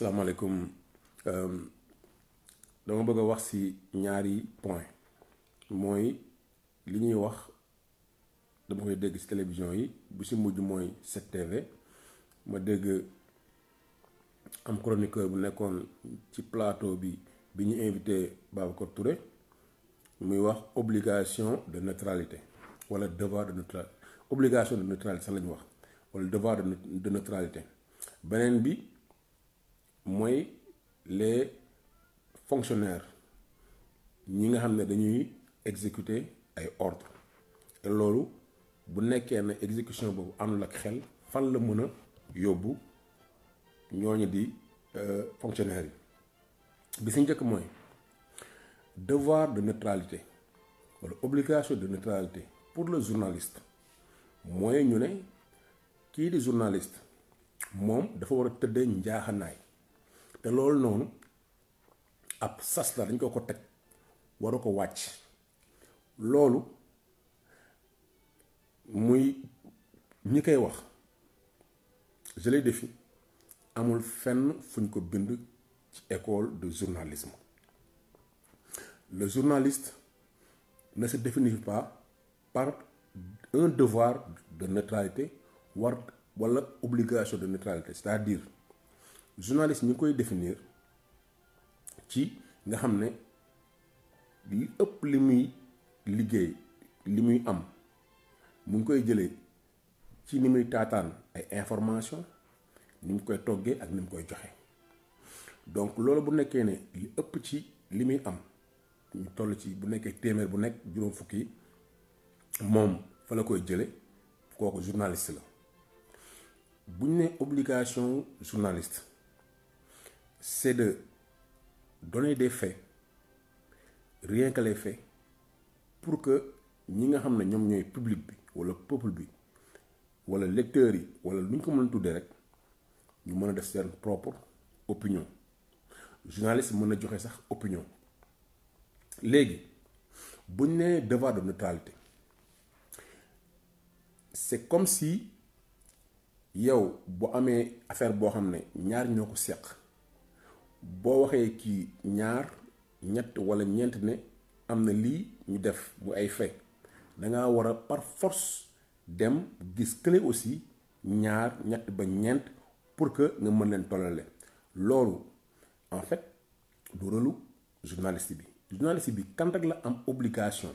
salaamaaleykum dama bëgg a wax ci ñaari point mooy li ñuy wax dama koy dégg ci télévision yi bu ci mujj mooy 7TV ma dégg am chroniqueur bu nekkoon ci plateau bi ñu invité Babacar Touré muy wax obligation de neutralité wala devoir de neutralité obligation de neutralité sax la ñu wax wala devoir de neutralité beneen bi mooy les fonctionnaires ñi nga xam ne dañuy exécuter ay ordres te loolu bu nekkee ne exécution boobu àndul ak xel fan la mën a yóbbu ñooñu di fonctionnaires yi bi si njëkk mooy devoir de neutralité wala obligation de neutralité pour le journaliste mooy ñu ne kii di journaliste moom dafa war a tëddee njaaxanaay te loolu noonu ab sas la dañ ko teg waru ko wàcc loolu muy ñi koy wax je les défie amul fenn fuñ ko bind ci école de journalisme le journaliste ne se définit pas par un devoir de neutralité wala obligation de neutralité c'est-à-dire journaliste ñi koy définir ci nga xam ne li ëpp li muy liggéey li muy am mu ngi koy jëlee ci ni muy taataan ay information ni mu koy toggee ak ni mu koy joxe donc loolu bu nekkee ne li ëpp ci li muy am ñu toll ci bu nekkee téeméer bu nekk juróom fukki moom fa la koy jële kooku journaliste la bu ñu ne obligation journaliste c'est de donner des faits rien que les faits pour que ñi nga xam ne ñoom ñooy public bi walla peuple bi walla lecteurs yi walla lu ñu ko mën a tuddee rek ñu mën a def seen propre opinion journaliste mën na joxe sax opinion léegi bu ñu nee devoir de neutralité c'est comme si yow bu amee affaire boo xam ne ñaar ñoo ko seq boo waxee kii ñaar ñett walla ñeent ne am na lii ñu def bu ay fait danga war a par force dem gis kële aussi ñaar ñett ba ñeent pour que nga mën leen tollale loolu en fait du rôlu journaliste bi kan rek la am obligation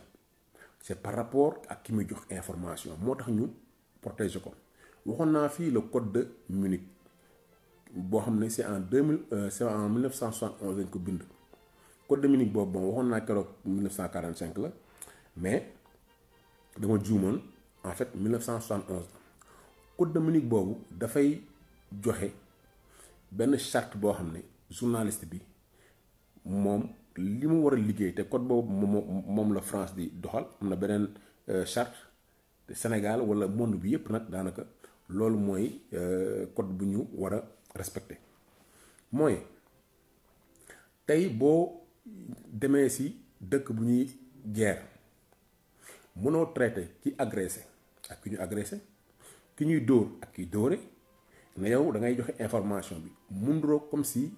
c'est par rapport ak ki muy jox information moo tax ñu protéger ko waxoon naa fii le code de Munich boo xam ne c'est en 1971 lañ ko bind code de Munich boobu bon waxoon naa keroog 1945 la mais dama juumoon en fait 1971 code de Munich boobu dafay joxe benn charte boo xam ne journaliste bi moom li mu war a liggéey te code boobu moom la France di doxal am na beneen charte te Sénégal wala monde bi yépp nag daanaka loolu mooy code bu ñu war a respecter mooy tey boo demee ci dëkk bu ñuy guerre mënoo traiter ki agressé ak ki ñu agressé ki ñuy dóor ak ki dóore ne yow da ngay joxe information bi munduroo comme si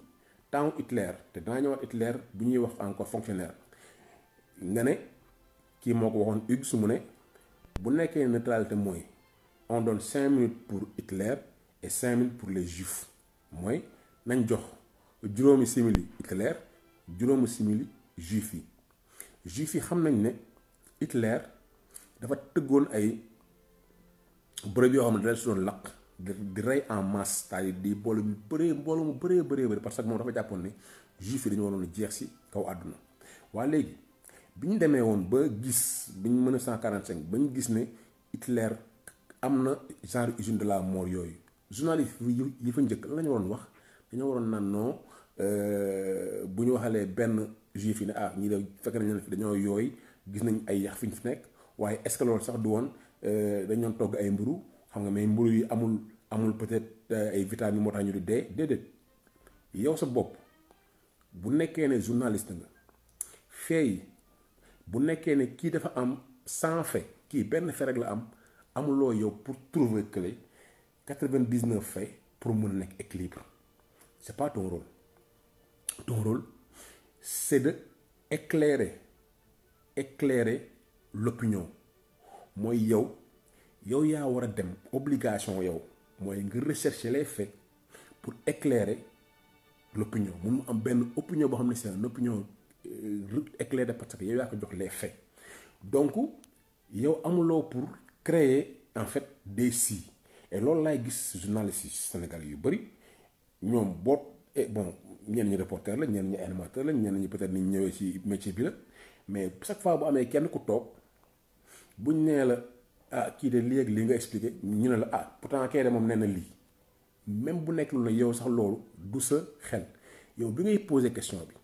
temps Hitler te danaa ñëwaat Hitler bu ñuy wax encore fonctionnaire nga ne kii moo ko waxoon Hughes mu ne bu nekkee neutralité mooy on donne 5 minutes pour Hitler et 5 minutes pour les juifs mooy nañ jox juróomi simili Hitler juróomi simili juif yi xam nañ ne Hitler dafa tëggoon ay bërëb yoo xam ne da si doon lakk di rey en masse c'est-à-dire di mbooloo mu bëree parce que moom dafa jàppoon ne juif yi dañu waroon a jeex ci kaw àdduna waaye léegi bi ñu demee woon ba gis bi ñu 1945 ba ñu gis ne Hitler am na genre usine de la mort yooyu journaliste yi fa njëkk la ñu waroon wax dañoo waroon naan non bu ñu waxalee benn juif yi ne ñi de fekk nañ leen fi dañoo yooy gis nañ ay yax fi ñu fi nekk waaye est-ce que loolu sax du woon dañ doon togg ay mburu xam nga mais mburu yi amul peut-être ay vitamines moo tax ñu di dee déedéet yow sa bopp bu nekkee ne journaliste nga fee bu nekkee ne kii dafa am 100 faits kii benn fait rek la am amuloo yow pour trouver que 99 faits pour mun a nekk équilibre c'est pas ton rôle. Ton rôle, c'est de éclairer l'opinion. Moi, yow yaa war a dem obligation yow mooy nga rechercher les faits pour éclairer l'opinion. Mun am benn opinion boo xam ne c'est une opinion éclairée parce que yow yaa ko jox les faits. Donc yow amuloo pour créer en fait des si. Et loolu laay gis journalistes yi Sénégal yu bëri ñoom bon ñenn ñi reporter la ñenn ñi animateur la ñenn ñi peut-être ni ñëwee ci métier bi la mais chaque fois bu amee kenn ku toog buñ nee la ah kii de lii ak lii nga expliqué ñu ne la ah pourtant kay de moom nee na lii même bu nekk lu ne yow sax loolu du sa xel yow bi ngay poser question bi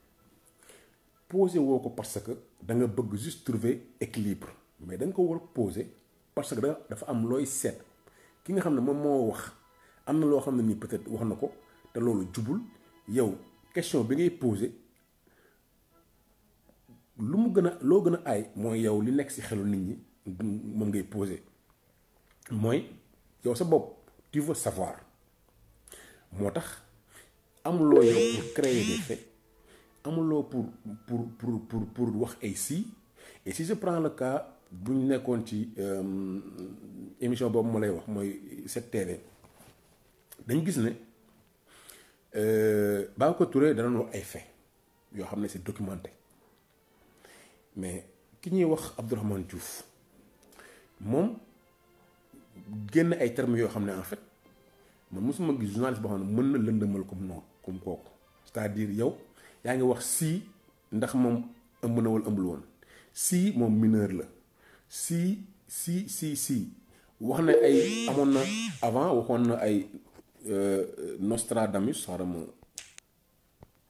poser woo ko parce que da nga bëgg juste trouver équilibre mais da nga ko war a poser parce que dafa am looy seet ki nga xam ne moom moo wax am na loo xam ne nii peut-être wax na ko te loolu jubul yow question bi ngay poser lu mu gën a loo gën a aay mooy yow li nekk ci xelu nit ñi moom ngay poser mooy yow sa bopp tu veux savoir moo tax amuloo yow pour créer des faits amuloo pour wax ay si. Et si je prends le cas bu ñu nekkoon ci émission boobu ma lay wax mooy 7TV dañ gis ne Babacar Touré danañ wax ay faits yoo xam ne c'est documenté mais ki ñuy wax Abdourahmane Diouf moom génn ay termes yoo xam ne en fait man mosuma gis journaliste boo xam ne mën na lëndëmal comme noonu comme kooku c'est-à-dire yow yaa ngi wax si ndax moom ëmb na wala ëmbul woon si moom mineur la si wax na ay amoon na avant waxoon na ay Nostradamus xaaral ma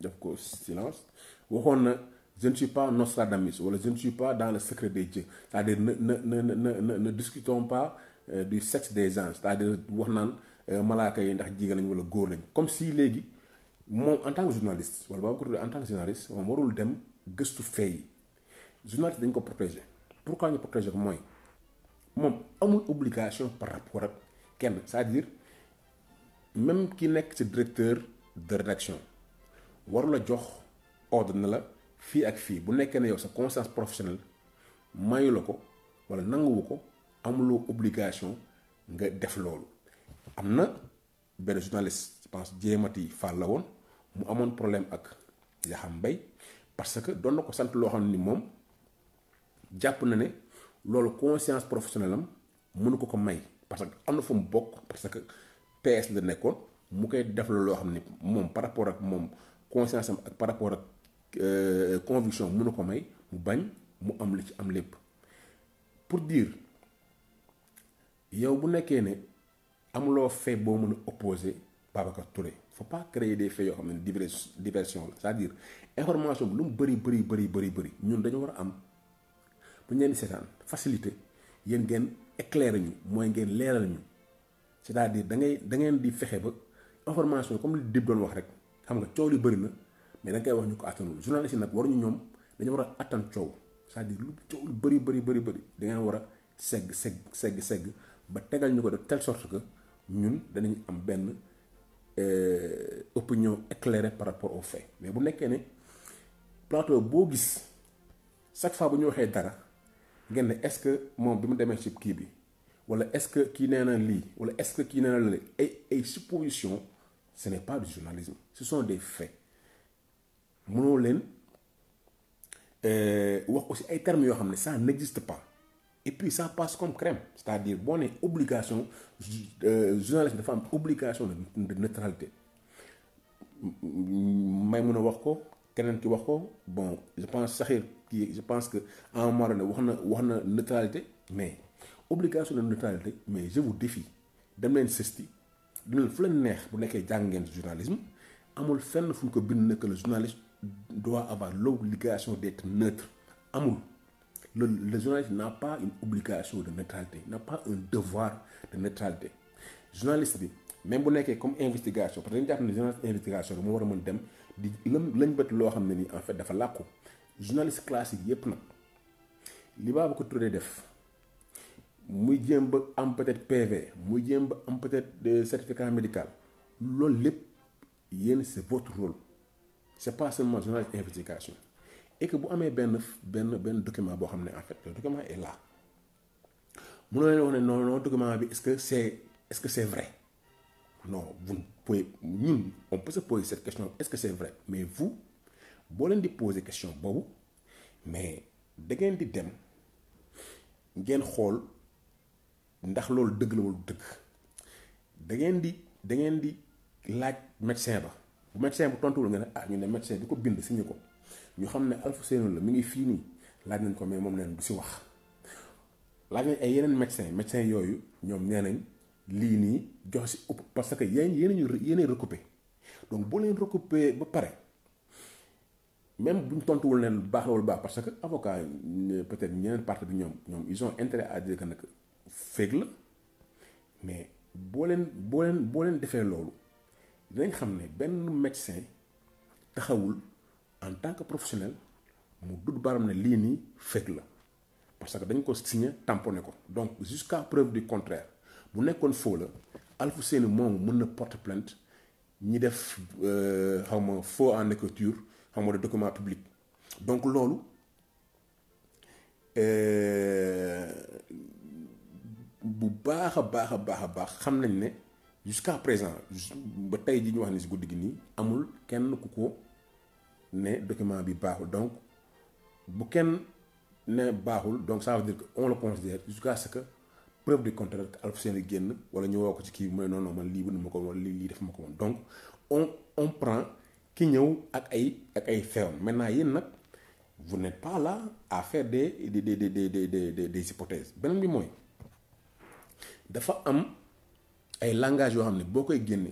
def ko silence waxoon na je ne suis pas Nostradamus wala je ne suis pas dans le secret des dieux c'est-à-dire ne discutons pas du sexe des anges c'est-à-dire wax naan malaaka yi ndax jigéen lañ wala góor lañ comme si léegi moom en tant que journaliste wala boo ko tuddee en tant que journaliste moom warul dem gëstu fee yi journaliste dañ ko protéger pourquoi ñu protéger ko mooy moom amul obligation par rapport ak kenn c'est-à-dire même ki nekk ci directeur de rédaction warula jox ordre na la fii ak fii bu nekkee ne yow sa conscience professionnelle mayu la ko wala nanguwu ko amuloo obligation nga def loolu. am na benn journaliste je pense Jéemati Fall la woon mu amoon problème ak Yaxam Mbaye parce que doon na ko sant loo xam ni moom jàpp na ne loolu conscience professionnelle am mënu ko may parce que am na fu mu bokk parce que PS la nekkoon mu koy def la loo xam ni moom par rapport ak moom conscience am ak par rapport ak conviction mënu ko may mu bañ mu am li ci am lépp pour dire yow bu nekkee ne amuloo fait boo mën a opposer Babacar Touré faut pas créer des faits yoo xam ne diversion la c'est-à-dire information bi lu mu bëri ñun dañu war a am bu ñu leen di seetaan facilité yéen ngeen éclairer ñu mooy ngeen leeral ñu c'est-à-dire da ngeen di fexe ba information comme li Dib doon wax rek xam nga coow li bëri na mais da nga koy wax ñu ko attanul journaliste yi nag waruñu ñoom dañu war a attan coow c'est-à-dire lu coow lu bëri da ngeen war a segg ba tegal ñu ko de telle sorte que ñun danañ am benn opinion éclairée par rapport aux faits mais bu nekkee ne plateau boo gis chaque fois bu ñu waxee dara ngeen ne est-ce que moom bi mu demee ci kii bi wala est-ce que kii nee na lii wala est-ce que kii nee na la ay suppositions ce n'est pas du journalisme ce sont des faits mënoo leen wax aussi ay termes yoo xam ne ça n'existe pas et puis ça passe comme crème c'est-à-dire boo nee obligation journaliste dafa am obligation de neutralité may mun a wax ko keneen ki wax ko bon je pense Sakhir kii je pense que à un moment donné wax na neutralité mais obligation de neutralité mais je vous défie dem leen sësti dem leen fu leen neex bu nekkee jàng ngeen journalisme amul fenn fu ñu ko bind ne que le journaliste doit avoir l'obligation d'être neutre amul le journaliste n'a pas une obligation de neutralité n'a pas un devoir de neutralité journaliste bi même bu nekkee comme investigation parce que dañu jàpp ne journaliste investigation bi moo war a mën dem di lañ bët loo xam ne nii en fait dafa làkku journaliste classique yépp nag li Babacar Touré def muy jéem ba am peut-être PV muy jéem ba am peut-être certificat médical loolu lépp yéen c'est votre rôle c'est pas seulement journaliste d'investigation et que bu amee benn document boo xam ne en fait le document est là mënoo leen wax ne non non document bi est-ce que c'est vrai non vous pouvez ñun on peut se poser cette question est-ce que c'est vrai mais vous boo leen di poser question boobu mais da ngeen di dem ngeen xool ndax loolu dëgg la wala dëgg da ngeen di laaj médecin ba bu médecin bu tontuwul nga ne ah ñu ne médecin bi ko bind signé ko ñu xam ne Alfousseynou la mi ngi fii nii laaj nañ ko mais moom neen du si wax laaj nañ ay yeneen médecin yooyu ñoom nee nañ lii nii jox si ëpp parce que yéen recoupé donc boo leen recoupé ba pare même buñ tontuwul leen baax la wala baax parce que avocat peut-être ñeneen partie bi ñoom ils ont intérêt à dire que nag fake la mais boo leen defee loolu dinañ xam ne benn médecin taxawul en tant que professionnel mu dudd baram ne lii nii fake la parce que dañ ko signé tamponné ko donc jusqu'à preuve du contraire bu nekkoon faux la Alfousseynou moom mën na porter plainte ñi def xawma faux en écriture xawma de document public donc loolu bu baax a baax xam nañ ne jusqu'à présent ba tey ji ñu wax ni si guddi gi nii amul kenn ku ko ne document bi baaxul donc bu kenn ne baaxul donc ça veut dire que on le considère jusqu'à ce que preuve du contraire que Alfousseynou génn wala ñu woo ko ci kii mooy non man lii bëgg ma ko wala lii def ma ko woon donc on prend ki ñëw ak ay feewam maintenant yéen nag vous n'êtes pas là à faire des hypothèses beneen bi mooy dafa am ay langage yoo xam ne boo koy génne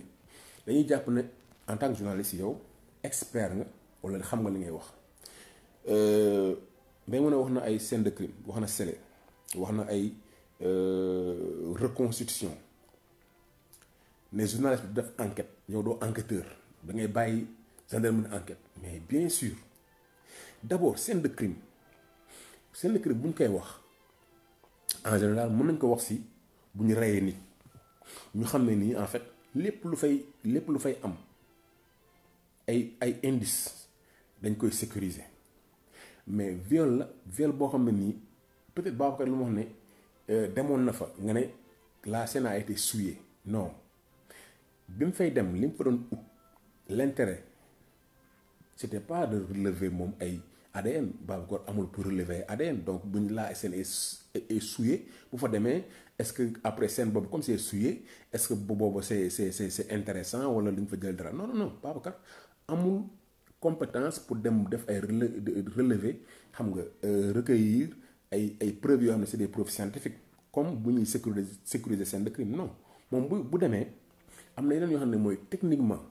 dañuy jàpp ne en tant que journaliste yow expert nga wala xam nga li ngay wax day mën a wax na ay scène de crime wax na scellé wax na ay reconstitution les journalistes bi def enquête yow doo enquêteur da ngay bàyyi gendarmerie enquête mais bien sûr d'abord scène de crime bu ñu koy wax en général mën nañ ko wax si bu ñu reyee nit ñu xam ne nii en fait lépp lu fay am ay indices dañ koy sécuriser mais viol boo xam ne nii peut-être Babacar lu ma wax ne demoon na fa nga ne la scène a été souillée non bi mu fay dem li mu fa doon ut l'intérêt c'était pas de relever moom ay ADN Babacar amul pour relever ADN donc buñ la scène est souillée bu fa demee est-ce que après scène boobu comme c'est souillé est-ce que bu boobu c'est intéressant wala li ñu fa jël dara non Babacar amul compétence pour dem def ay relever xam nga recueillir ay preuves yoo xam ne c'est des preuves scientifiques comme bu ñuy sécuriser scène de crime non moom bu demee am na yeneen yoo xam ne mooy techniquement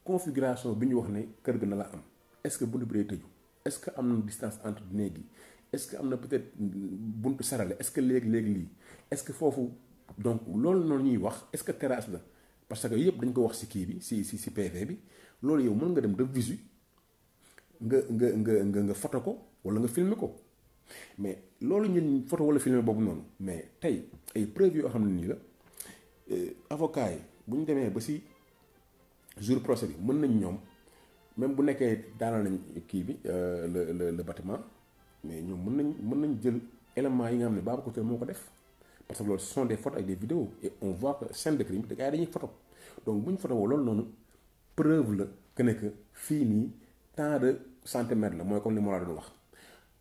configuration bi ñu wax ne kër ga na la am est-ce que buntu bi day tëju est-ce que am na distance entre néeg yi est-ce que am na peut-être buntu sarale est-ce que léegi lii est-ce que foofu donc loolu noonu ñuy wax est-ce que terrasse la parce que yëpp dañ ko wax ci kii bi ci PV bi loolu yow mën nga dem de visu nga photo ko walla nga filmer ko mais loolu ñun photo walla filmer boobu noonu mais tey ay preuves yoo xam ne nii la avocat yi bu ñu demee ba ci jour procès bi mën nañ ñoom même bu nekkee daanal nañ kii bi le bâtiment mais ñoom mën nañ jël éléments yi nga xam ne Babacar Touré moo ko def parce que loolu ce sont des photos ak des vidéos et on voit que scène de crime da gars yi dañuy photo donc bu ñu photo woo loolu noonu preuve la que ne que fii nii tant de centimètres la mooy comme ni ma la doon wax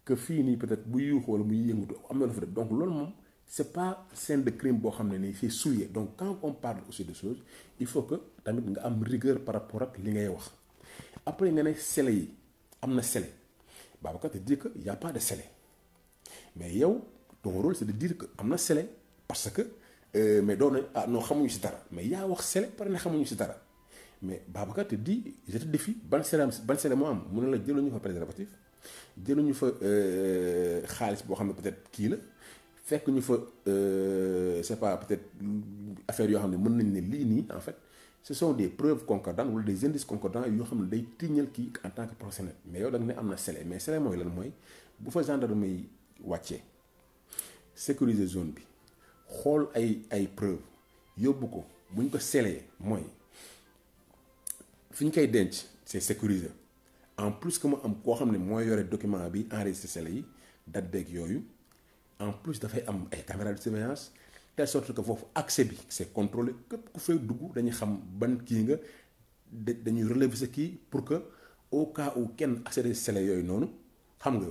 que fii nii peut-être bu yuuxu wala muy yëngutu am na lu fa def donc loolu moom c'est pas scène de crime boo xam ne nii c'est souillé donc quand on parle aussi de choses il faut que tamit nga am rigueur par rapport ak li ngay wax après nga ne scellé yi am na scellé Babacar te dit que y a pas de scellé mais yow ton rôle c'est de dire que am na scellé parce que mais doon na non xamuñu ci dara mais yaa wax scellé pare na xamuñu ci dara mais Babacar te dit je te défie ban scellé moo am mu ne la jëluñu fa préservatif jëluñu fa xaalis boo xam ne peut-être kii la fekk ñu fa c'est pas peut-être affaire yoo xam ne mën nañ ne lii nii en fait ce sont des preuves concordantes wala des indices concordants yoo xam ne day tiñal kii en tant que professionnel mais yow da nga ne am na scellé mais scellé mooy lan mooy bu fa gendarme yi wàccee sécuriser zone bi xool ay preuves yóbbu ko buñ ko scellé mooy fi ñu koy denc c'est sécurisé en plus que mu am koo xam ne mooy yore document bi enregistré scellé yi date beeg yooyu en plus dafay am ay caméras de surveillance telle sorte que foofu accès bi c'est contrôlé képp ku fay dugg dañuy xam ban kii nga dañuy relever sa kii pour que au cas où kenn accédé scellé yooyu noonu xam nga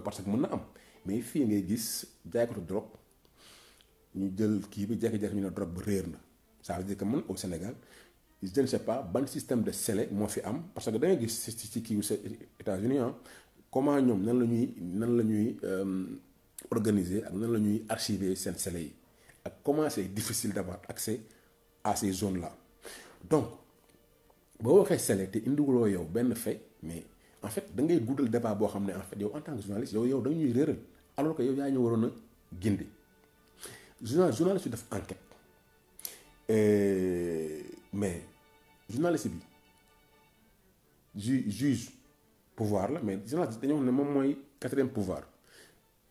parce que mën na am mais fii ngay gis jaaykatu drogue ñu jël kii bi jékki-jékki ñu ne drogue ba réer na ça veut dire que man au Sénégal je ne sais pas ban système de scellé moo fi am parce que da ngay gis ci kii États-Unis comment ñoom nan la ñuy organiser ak nan la ñuy archiver seen scellé yi ak comment c'est difficile d'avoir accès à ces zones là donc boo waxee scellé te indiwuloo yow benn fait mais en fait da ngay guddal débat boo xam ne en fait yow en tant que journaliste yow da ñuy réeral alors que yow yaa ñu waroon a gindi journaliste yu def enquête mais journaliste bi juge pouvoir la mais journaliste dañoo xam ne moom mooy quatrième pouvoir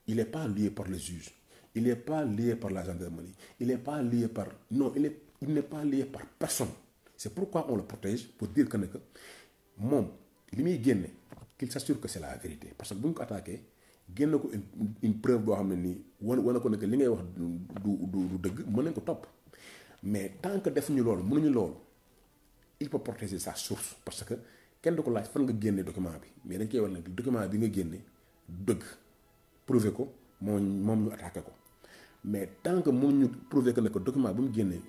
il est pas lié par le juge il est pas lié par la gendarmerie il est pas lié par non il n'est pas lié par personne c'est pourquoi on le protège pour dire que ne que moom li muy génne qu'il s'assure que c'est la vérité parce que bu ñu ko attaqué génn ko une preuve boo xam ne nii wane ko ne que li ngay wax du dëgg mën nañ ko topp mais tant que defuñu loolu mënuñu loolu il peut protéger sa source parce que kenn du ko laaj fan nga génne document bi mais dañ koy wax ne document bi nga génne dëgg prouver ko moom ñu attaqué ko mais tant que mënuñu prouver que ne que document bi mu génnee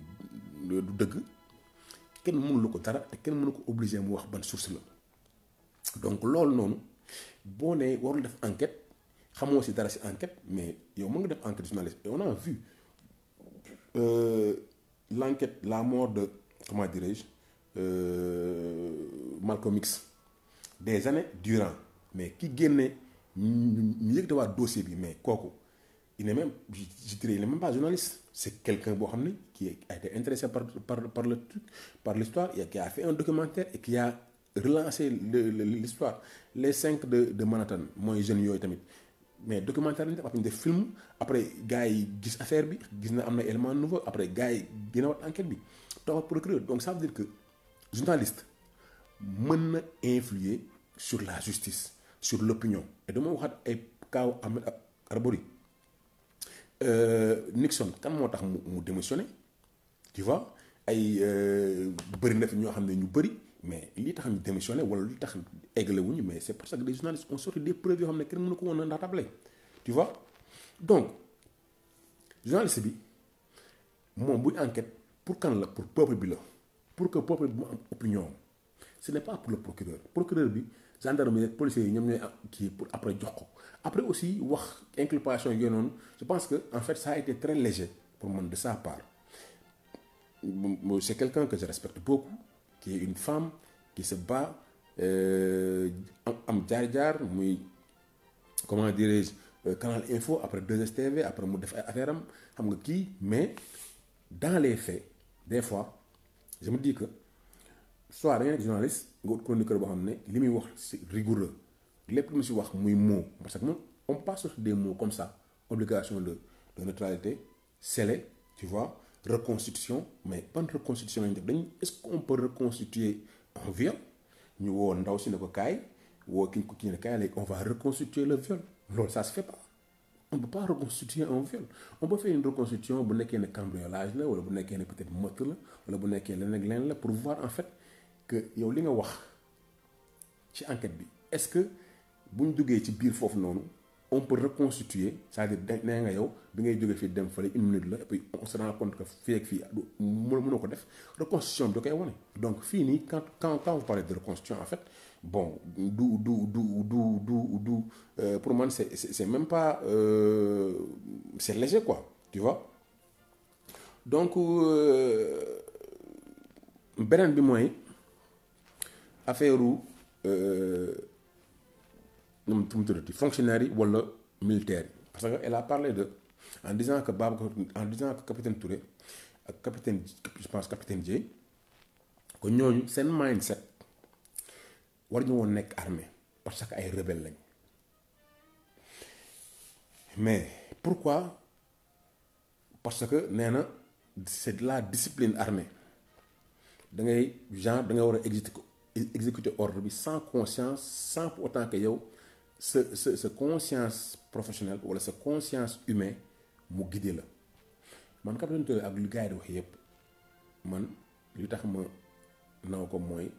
du dëgg kenn mënulu ko dara te kenn mënu ko obligé mu wax ban source la donc loolu noonu boo nee warul def enquête xamoo si dara si enquête mais yow mën nga def enquête journaliste et on a vu l'enquête la mort de comment dirais-je Malcolm X des années durant mais ki génne ñu yëg waa dossier bi mais kooku il n'est même je dirais il n'est même pas journaliste c'est quelqu'un boo xam ne qui a été intéressé par le truc par l'histoire et qui a fait un documentaire et qui a relancé l'histoire les 5 de Manhattan mooy jeunes yooyu tamit mais documentaire lañu def après ñu def film après gars yi gis affaire bi gis na am na élément nouveau après gars yi gën a wat enquête bi toog procureur donc ça veut dire que journaliste mën na influer sur la justice sur l'opinion et dama waxaat ay kaaw Ahmed Arbery Nixon kan moo tax mu démissionné tu vois ay bëri na fi ñoo xam ne ñu bëri mais li tax ñu démissionné wala li tax eggale wuñu mais c'est parce que des journalistes ont sorti des preuves yoo xam ne kenn mënu ko woon a ndaatable tu vois donc journaliste bi moom buy enquête pour kan la pour peuple bi la pour que peuple bi mu am opinion ce n'est pas pour le procureur bi gendarmerie ak policiers yi ñoom ñooy kii pour après jox ko après aussi wax inculpation yooyu noonu je pense que en fait ça a été très léger pour man de sa part c'est quelqu'un que je respecte beaucoup qui est une femme qui se bat am jaar-jaar muy comment dirais-je Canal Info après 2STV après mu def ay affaire am xam nga kii mais dans les faits des fois je me dis que soit da nga nekk journaliste nga ut chroniqueur boo xam ne li muy wax c'est rigoureux lépp lu mu si wax muy mot parce que moom on passe sur des mots comme ça obligation de neutralité scellé tu vois reconstitution mais ban reconstitution lañu def dañ est-ce qu'on peut reconstituer un viol ñu woo ndaw si ne ko kaay woo ki ko kii ne kaay léegi on va reconstituer le viol loolu ça se fait pas on ne peut pas reconstituer un viol on peut faire une reconstitution bu nekkee ne cambriolage la wala bu nekkee ne peut-être meurtre la wala bu nekkee leneen ak leneen la pour voir en fait que yow li nga wax ci enquête bi est-ce que bu ñu duggee ci biir foofu noonu on peut reconstituer c'est-à-dire nee nga yow bi ngay jógee fii dem fële 1 minute la et puis on se rend compte que fii ak fii mënoo ko def reconstitution bi da koy wane donc fii nii quand vous parlez de reconstitution en fait bon du pour man c'est même pas c'est léger quoi tu vois donc beneen bi mooy affaire nu mu tuddati fonctionnaires yi wala militaires yi parce que elle a parlé de en disant que capitaine Touré ak capitaine je pense capitaine Dièye que ñooñu seen mindset war ñu woon nekk armée parce que ay rebelles lañ mais pourquoi parce que nee na c'est de la discipline armée da ngay genre da nga war a exécuter ordre bi sans conscience, sans pour autant que yow sa conscience professionnelle wala sa conscience humaine mu guider la. Man Capitaine Touré ak lu gars yi di wax yépp man li tax ma naw ko mooy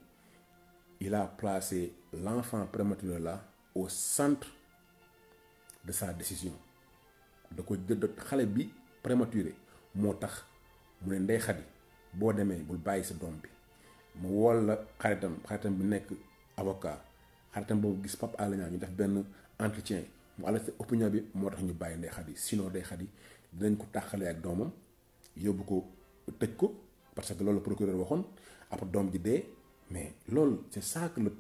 il a placé l'enfant prématuré là au centre de sa décision. Da ko xale bi prématuré moo tax mu ne Ndeye Khady boo demee bul bàyyi sa doom bi mu wol la xaritam bi nekk avocat xaritam boobu gis Pape Alé Niang ñu def benn entretien mu àll sa opinion bi moo tax ñu bàyyi Ndeye Khady sinon Ndeye Khady dinañ ko tàqalee ak doomam yóbbu ko tëj ko parce que loolu la procureur waxoon après doom ji dee. Mais loolu c'est ça que le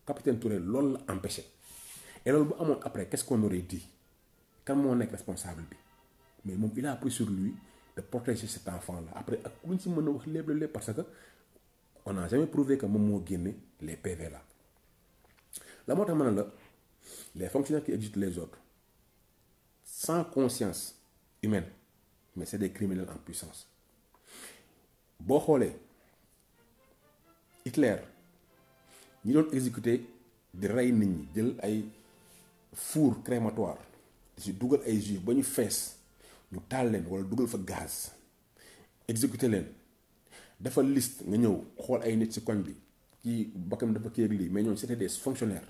capitaine Touré loolu la empêché et loolu bu amoon après qu'est-ce qu'on aurait dit kan moo nekk responsable bi mais moom il a pris sur lui de protéger cet enfant là après ak lu ñu si mën a wax lépp parce que on n'a jamais prouvé que moom moo génne les PV là. La moo tax ma ne la les fonctionnaires qui exécutent les autres sans conscience humaine mais c'est des criminels en puissance. Boo xoolee Hitler ñi doon exécuter di rey nit ñi jël ay four crématoire di si dugal ay juifs ba ñu fees ñu taal leen wala dugal fa gaz exécuter leen dafa liste nga ñëw xool ay nit ci koñ bi kii bakkam dafa kii ak lii mais ñoom c'était des fonctionnaires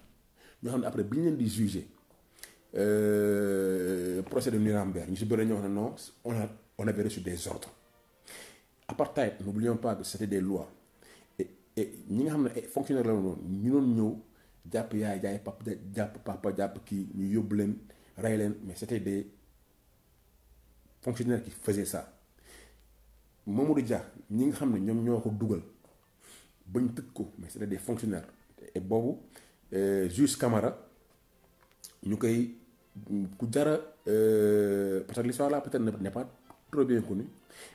ñoo xam ne après bi ñu leen di juger procès de Nuremberg ñu si bëri ñoo xam ne non on avait reçu des ordres. Apartheid, n'oublions pas que c'était des lois. Et ñi nga xam ne ay fonctionnaires la woon ñu doon ñëw jàpp yaay jaay papa jàpp kii ñu yóbbu leen rey leen mais c'était des fonctionnaires qui faisaient ça. Mamadou Dia ñi nga xam ne ñoom ñoo ko dugal ba ñu tëj ko mais c'était des fonctionnaires et boobu juge Camara ñu koy ku jara parce que l'histoire là peut-être n'est pas trop bien connue.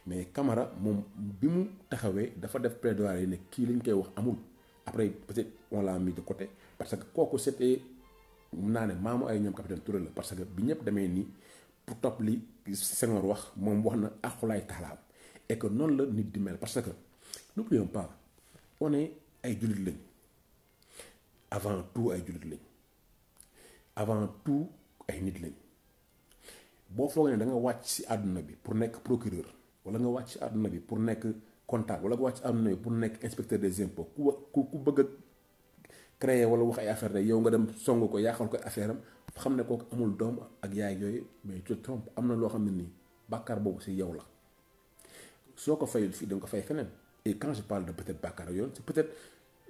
Mais Camara moom bi mu taxawee dafa def plaidoyer ne kii lañ koy wax amul après peut-être on l'a mis de côté parce que kooku c'était mun naa ne maamu ay ñoom capitaine Touré la parce que bi ñëpp demee nii pour topp li Senghor wax moom wax na aqulaay taalaam et que noonu la nit di mel parce que n'oublions pas on est ay jullit lañ avant tout ay jullit lañ avant tout ay nit lañ boo foogee ne da nga wàcc ci àdduna bi pour nekk procureur wala nga wàcc ci àdduna bi pour nekk comptable wala nga wàcc ci àdduna bi pour nekk inspecteur des impôts ku bëgg a créer wala wax ay affaire rek yow nga dem song ko yaaxal ko affaire am xam ne kooku amul doom ak yaay yooyu mais tu te trompes am na loo xam ne nii bàkkaar boobu ci yow la soo ko fayul fii da nga ko fay feneen et quand je parle de peut-être bàkkaar yoon c'est peut-être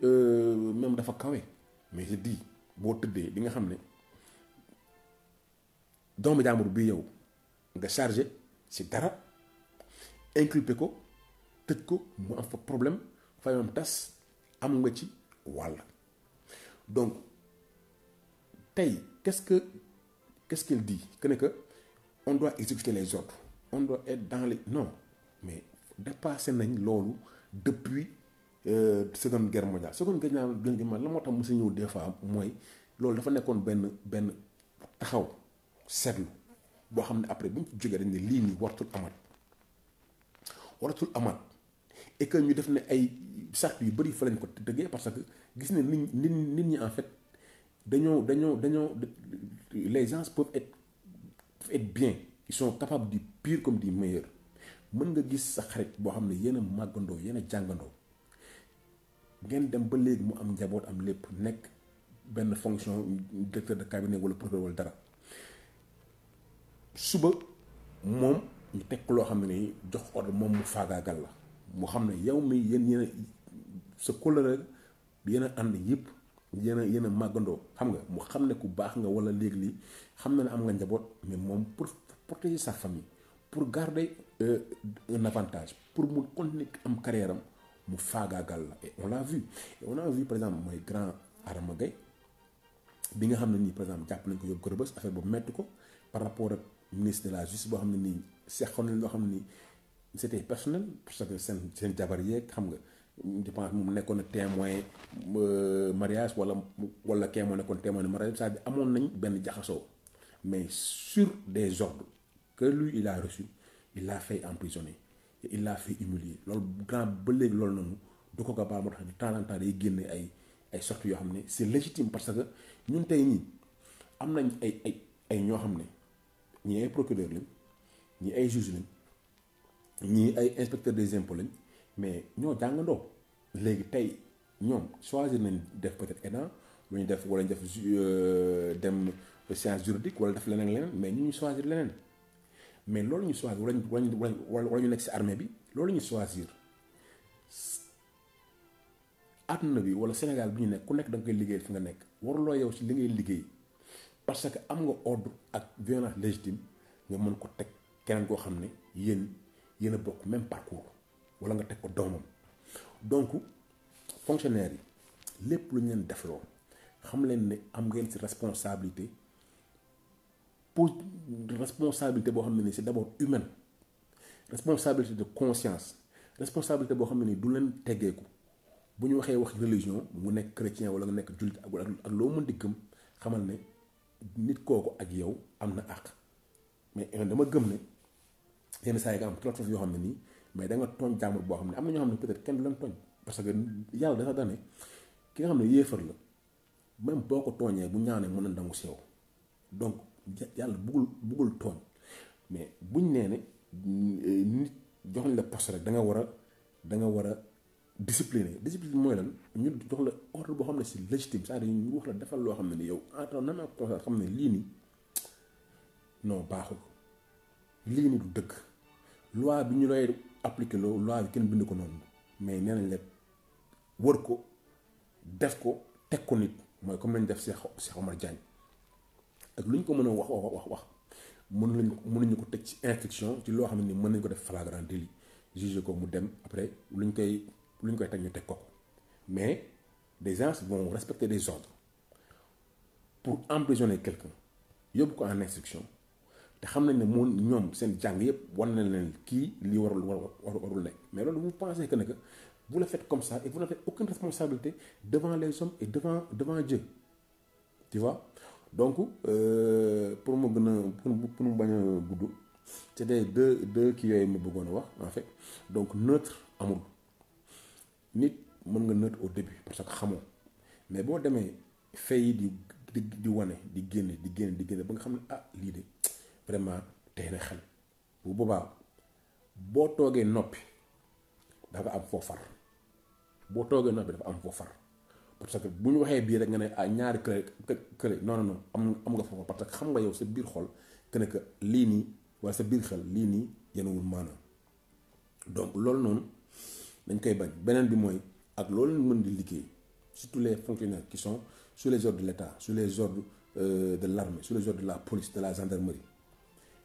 même dafa kawe mais je dis boo tëddee di nga xam ne doomu jaambur bi yow nga chargé ci dara inculpé ko tëj ko mu am fa problème fayam tas am nga ci wàll donc tey qu'est-ce qu'il dit que ne que on doit exécuter les ordres on doit être dans les non mais dépassé nañ loolu depuis seconde guerre mondiale la moo tax mu si ñëw des fois mooy loolu dafa nekkoon benn taxaw seetlu boo xam ne après bu ñu ci jógee dañ ne lii nii waratul amaat et que ñu def ne ay sart yu bëri fa lañ ko dëggee parce que gis ne nit ñi en fait dañoo les gens peuvent être bien ils sont capables du pire comme du meilleur mën nga gis sa xarit boo xam ne yéen a màggandoo yéen a jàngandoo ngeen dem ba léegi mu am njaboot am lépp nekk benn fonction directeur de cabinet wala procureur wala dara suba moom ñu teg loo xam ne ni jox ordre moom mu faagaagal la mu xam ne yow mi yéen sa kóllëre yéen a ànd yëpp yéen a màggandoo xam nga mu xam ne ku baax nga wala léegi lii xam na ne am nga njaboot mais moom pour protéger sa famille pour garder un avantage pour mu continuer am carrière am mu faagaagal la et on l'a vu par exemple mooy grand Adama Gaye bi nga xam ne nii par exemple jàpp nañ ko yóbbu ko Rebeuss affaire boobu metti ko par rapport ak ministre de la justice boo xam ne nii seqoon nañ loo xam ne nii c'était personnel parce que seen jabar yeeg xam nga je pense mu nekkoon na témoin mariage wala kee moo nekkoon témoin de mariage c'est-à-dire amoon nañ benn jaxasoo mais sur des ordres que lui il a reçu il l'a fait emprisonner et il l'a fait humilier loolu grand ba léegi loolu noonu du ko gabaa moo tax de temps en temps day génne ay sorties yoo xam ne c'est légitime parce que ñun tey ñii am nañ ay ñoo xam ne ñii ay procureur lañ ñii ay juge lañ ñii ay inspecteur des impôts lañ mais ñoo jàngandoo léegi tey ñoom choisir nañ def peut-être ENA lu ñu def wala ñu def dem science juridique wala def leneen mais ñu choisir leneen mais loolu ñu choisir wala ñu nekk ci armée bi loolu ñu choisir àdduna bi wala Sénégal bi ñu nekk ku nekk da nga koy liggéey fi nga nekk waruloo yow ci li ngay liggéey parce que am nga ordre ak violence légitime nga mën ko teg keneen koo xam ne yéen a bokk même parcours wala nga teg ko doomam donc fonctionnaire yi lépp lu ñu leen defloo xam leen ne am ngeen ci responsabilité pour responsabilité boo xam ne ni c'est d'abord humaine responsabilité de conscience responsabilité boo xam ne ni du leen teggeeku bu ñu waxee wax religion mu nekk chrétien wala nga nekk jullit ak loo mën di gëm xamal ne nit kooku ak yow am na àq mais dama gëm ne yenn saa yi nga am trop yoo xam ne nii mais da nga tooñ jàmbur boo xam ne am na ñoo xam ne peut-être kenn du leen tooñ parce que yàlla dafa dane ki nga xam ne yéefar la même boo ko tooñee bu ñaanee mën na nangu si yow donc yàlla buggul tooñ mais buñ nee ne nit jox nañ la poste rek da nga war a discipliner discipline mooy lan ñu jox la ordre boo xam ne c'est légitime c'est-à-dire ñu wax la defal loo xam ne ni yow en nan ak constat xam ne lii nii non baaxul lii nii du dëgg loi bi ñu lay appliquer loo loi bi kenn bind ko noonu mais nee nañ la wër ko def ko teg ko nit mooy comme lañ def Cheikh Omar Diagne ak lu ñu ko mën a wax mënuñu ko teg ci instruction ci loo xam ne ni mën nañ ko def flagrant délit juger ko mu dem après lu ñu koy teg ñu teg ko mais des gens vont respecter des ordres pour emprisonner quelqu'un yóbbu ko en instruction te xam nañ ne ñoom seen jàng yëpp war na leen kii lii warul nekk mais loolu vous pensez que vous le faites comme ça et vous n'avez aucune responsabilité devant les hommes et devant Dieu tu vois donc pour mu bañ a gudd c'était deux kii yooyu ma bëggoon a wax en fait donc neutre amul nit mën nga neutre au début parce que xamoo mais boo demee fay yi di wane di génne ba nga xam ne lii de vraiment tey na xel bu boobaa boo toogee noppi dafa am foo far parce que bu ñu waxee bii rek nga ne ñaari kële non am nga foofa parce que xam nga yow sa biir xol que ne que lii nii wala sa biir xel lii nii yenewul maanaam donc loolu noonu dañ koy bañ beneen bi mooy ak loolu mën di liggéey surtout les fonctionnaires qui sont sous les ordres de l'État sous les ordres de l'armée sous les ordres de la police de la gendarmerie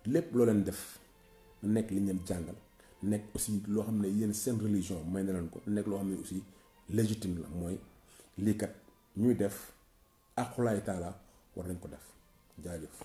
lépp loo leen def nekk li ñu leen jàngal nekk aussi loo xam ne yéen seen religion may na leen ko nekk loo xam ne aussi légitime la mooy lii kat ñuy def aqulaay taala war nañ ko def jaajëf